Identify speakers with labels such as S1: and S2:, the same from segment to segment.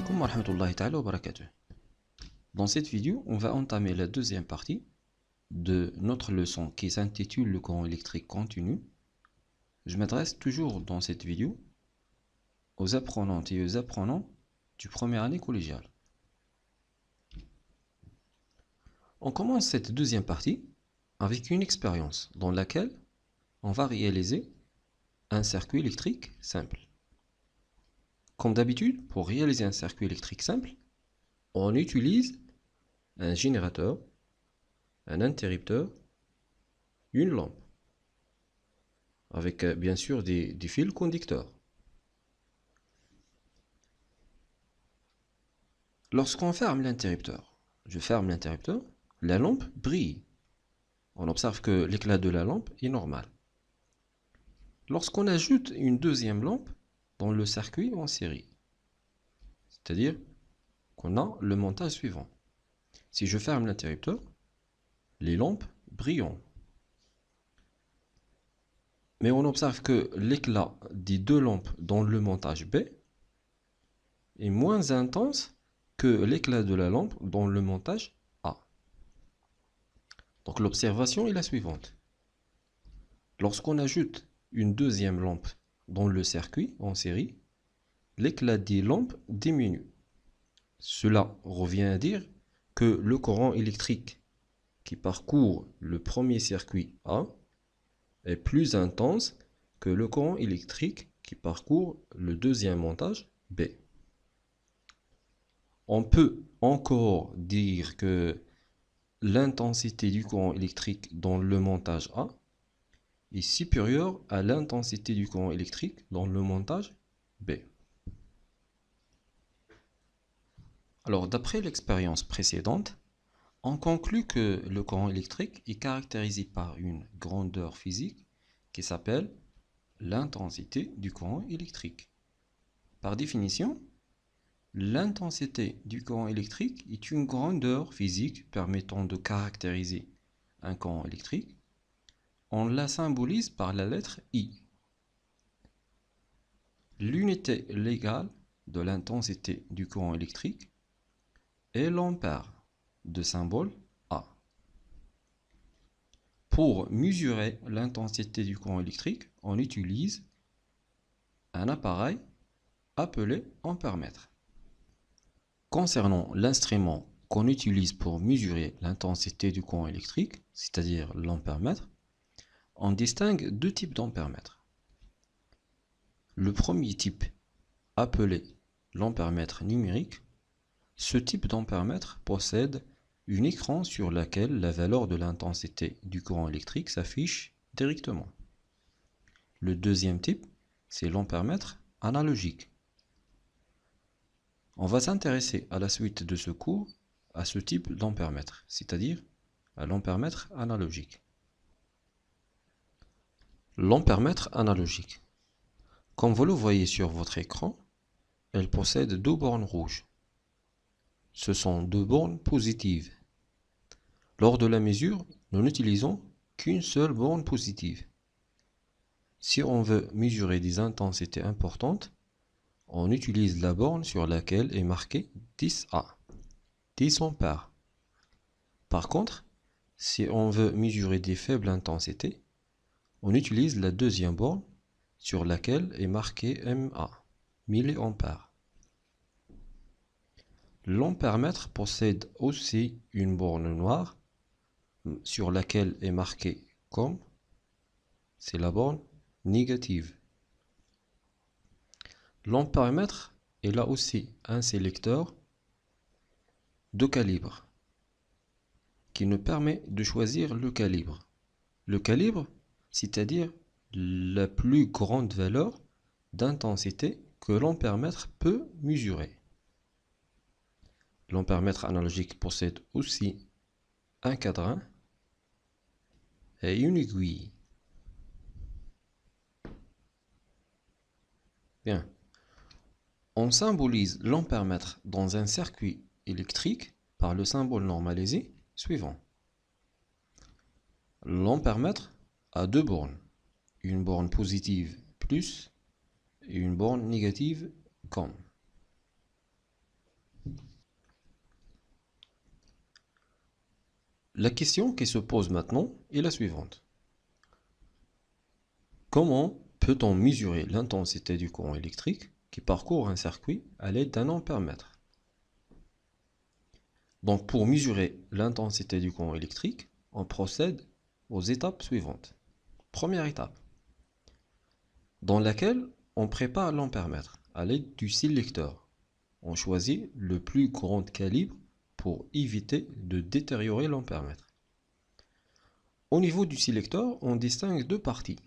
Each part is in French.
S1: alaikum wa rahmatullahi ta'ala wa barakatuh. Dans cette vidéo, on va entamer la deuxième partie de notre leçon qui s'intitule le courant électrique continu. Je m'adresse toujours dans cette vidéo aux apprenantes et aux apprenants du première année collégiale. On commence cette deuxième partie avec une expérience dans laquelle on va réaliser un circuit électrique simple. Comme d'habitude, pour réaliser un circuit électrique simple, on utilise un générateur, un interrupteur, une lampe, avec bien sûr des fils conducteurs. Lorsqu'on ferme l'interrupteur, je ferme l'interrupteur, la lampe brille. On observe que l'éclat de la lampe est normal. Lorsqu'on ajoute une deuxième lampe dans le circuit en série, c'est-à-dire qu'on a le montage suivant. Si je ferme l'interrupteur, les lampes brillent. Mais on observe que l'éclat des deux lampes dans le montage B est moins intense que l'éclat de la lampe dans le montage A. Donc l'observation est la suivante. Lorsqu'on ajoute une deuxième lampe dans le circuit en série, l'éclat des lampes diminue. Cela revient à dire que le courant électrique qui parcourt le premier circuit A est plus intense que le courant électrique qui parcourt le deuxième montage B. On peut encore dire que l'intensité du courant électrique dans le montage A est supérieure à l'intensité du courant électrique dans le montage B. Alors, d'après l'expérience précédente, on conclut que le courant électrique est caractérisé par une grandeur physique qui s'appelle l'intensité du courant électrique. Par définition, l'intensité du courant électrique est une grandeur physique permettant de caractériser un courant électrique. On la symbolise par la lettre I. L'unité légale de l'intensité du courant électrique est l'ampère, de symbole A. Pour mesurer l'intensité du courant électrique, on utilise un appareil appelé ampèremètre. Concernant l'instrument qu'on utilise pour mesurer l'intensité du courant électrique, c'est-à-dire l'ampèremètre, on distingue deux types d'ampèremètres. Le premier type, appelé l'ampèremètre numérique, ce type d'ampèremètre possède un écran sur lequel la valeur de l'intensité du courant électrique s'affiche directement. Le deuxième type, c'est l'ampèremètre analogique. On va s'intéresser à la suite de ce cours à ce type d'ampèremètre, c'est-à-dire à l'ampèremètre analogique. L'ampèremètre analogique. Comme vous le voyez sur votre écran, elle possède deux bornes rouges. Ce sont deux bornes positives. Lors de la mesure, nous n'utilisons qu'une seule borne positive. Si on veut mesurer des intensités importantes, on utilise la borne sur laquelle est marqué 10A, 10 ampères. Par contre, si on veut mesurer des faibles intensités, on utilise la deuxième borne sur laquelle est marqué MA, milliampères. L'ampèremètre possède aussi une borne noire sur laquelle est marqué comme, c'est la borne négative. L'ampèremètre est là aussi un sélecteur de calibre qui nous permet de choisir le calibre. Le calibre, c'est-à-dire la plus grande valeur d'intensité que l'ampèremètre peut mesurer. L'ampèremètre analogique possède aussi un cadran et une aiguille. Bien. On symbolise l'ampèremètre dans un circuit électrique par le symbole normalisé suivant. L'ampèremètre a deux bornes, une borne positive plus et une borne négative comme. la question qui se pose maintenant est la suivante. Comment peut-on mesurer l'intensité du courant électrique qui parcourt un circuit à l'aide d'un ampère-mètre? Donc pour mesurer l'intensité du courant électrique, on procède aux étapes suivantes. Première étape, dans laquelle on prépare l'ampère-mètre à l'aide du sélecteur. On choisit le plus grand calibre pour éviter de détériorer l'ampère-mètre. Au niveau du sélecteur, on distingue deux parties.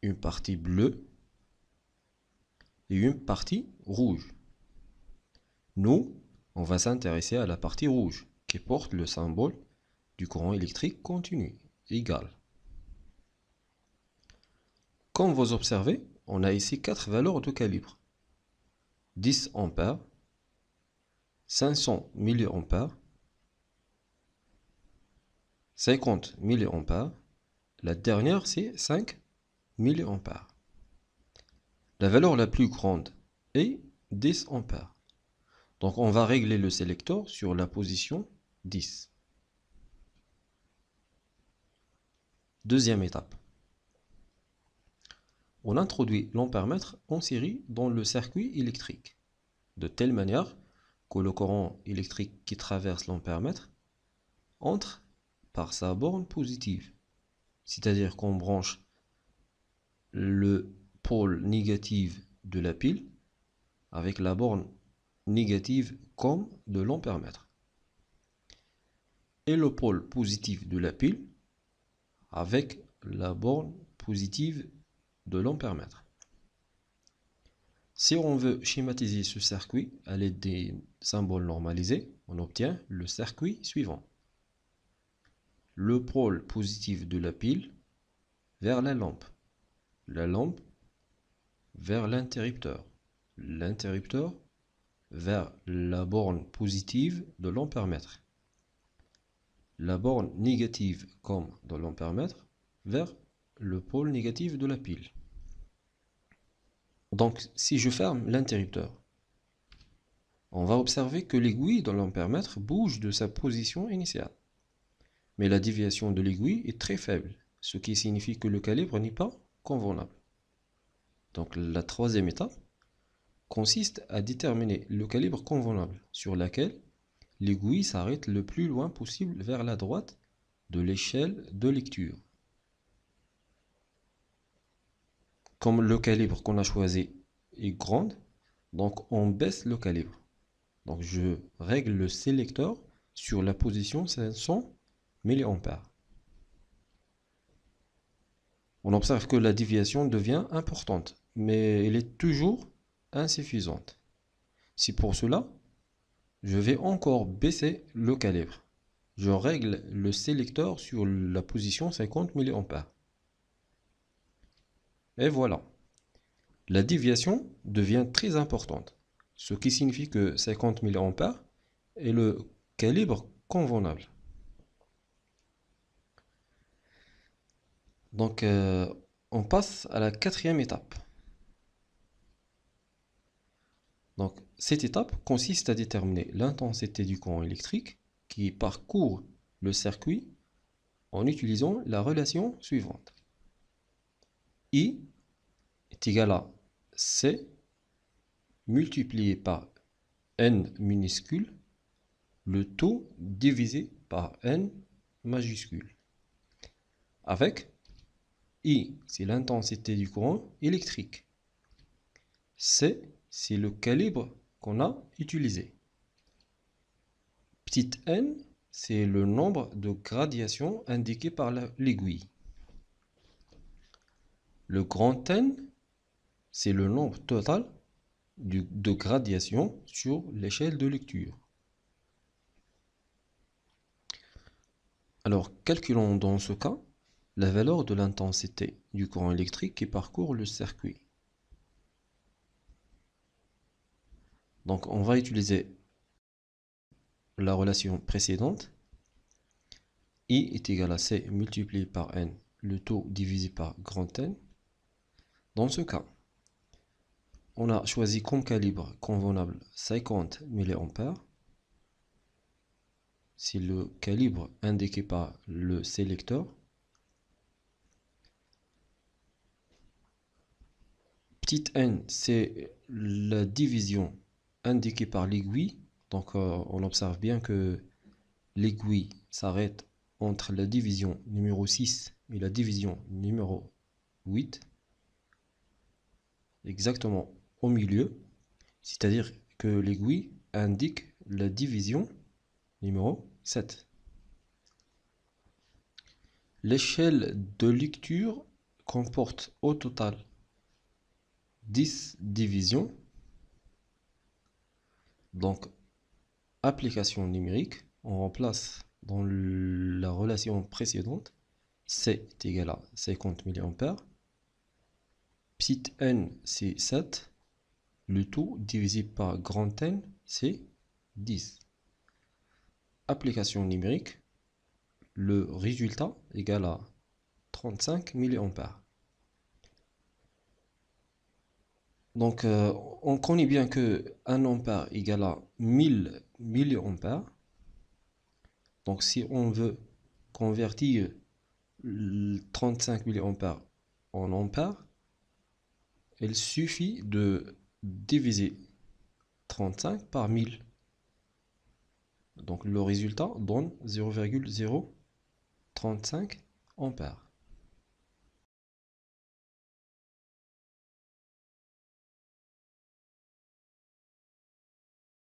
S1: Une partie bleue et une partie rouge. Nous, on va s'intéresser à la partie rouge qui porte le symbole du courant électrique continu, égal. Comme vous observez, on a ici 4 valeurs de calibre. 10 ampères, 500 milliampères, 50 milliampères, la dernière c'est 5 milliampères. La valeur la plus grande est 10 ampères. Donc on va régler le sélecteur sur la position 10. Deuxième étape. On introduit l'ampère-mètre en série dans le circuit électrique, de telle manière que le courant électrique qui traverse l'ampère-mètre entre par sa borne positive. C'est-à-dire qu'on branche le pôle négatif de la pile avec la borne négative comme de l'ampère-mètre. Et le pôle positif de la pile avec la borne positive de l'ampère-mètre. Si on veut schématiser ce circuit à l'aide des symboles normalisés, on obtient le circuit suivant. Le pôle positif de la pile vers la lampe vers l'interrupteur vers la borne positive de l'ampère-mètre, la borne négative comme dans l'ampère-mètre vers le pôle négatif de la pile. Donc si je ferme l'interrupteur, on va observer que l'aiguille de l'ampère-mètre bouge de sa position initiale. Mais la déviation de l'aiguille est très faible, ce qui signifie que le calibre n'est pas convenable. Donc la troisième étape consiste à déterminer le calibre convenable sur laquelle l'aiguille s'arrête le plus loin possible vers la droite de l'échelle de lecture. Comme le calibre qu'on a choisi est grand, donc on baisse le calibre. Donc je règle le sélecteur sur la position 500 mA. On observe que la déviation devient importante, mais elle est toujours insuffisante. C'est pour cela, je vais encore baisser le calibre. Je règle le sélecteur sur la position 50 mA. Et voilà. La déviation devient très importante, ce qui signifie que 50 mA est le calibre convenable. Donc, on passe à la quatrième étape. Donc, cette étape consiste à déterminer l'intensité du courant électrique qui parcourt le circuit en utilisant la relation suivante. I est égal à C multiplié par N minuscule, le tout divisé par N majuscule. Avec I, c'est l'intensité du courant électrique. C, c'est le calibre qu'on a utilisé. Petit n, c'est le nombre de gradations indiqué par l'aiguille. Le grand N, c'est le nombre total de gradations sur l'échelle de lecture. Alors, calculons dans ce cas la valeur de l'intensité du courant électrique qui parcourt le circuit. Donc, on va utiliser la relation précédente. I est égal à C multiplié par N, le tout divisé par grand N. Dans ce cas, on a choisi comme calibre convenable 50 mA. c'est le calibre indiqué par le sélecteur. Petite n, c'est la division indiquée par l'aiguille. Donc on observe bien que l'aiguille s'arrête entre la division numéro 6 et la division numéro 8, exactement au milieu. C'est-à-dire que l'aiguille indique la division numéro 7. L'échelle de lecture comporte au total 10 divisions. Donc, application numérique, on remplace dans la relation précédente, C est égal à 50 mA. Petit n, c'est 7. Le tout divisé par grand N, c'est 10. Application numérique, le résultat égal à 35 mA. Donc, on connaît bien que 1 ampère égale à 1000 mA. Donc, si on veut convertir 35 mA en ampères, il suffit de diviser 35 par 1000. Donc, le résultat donne 0,035 ampères.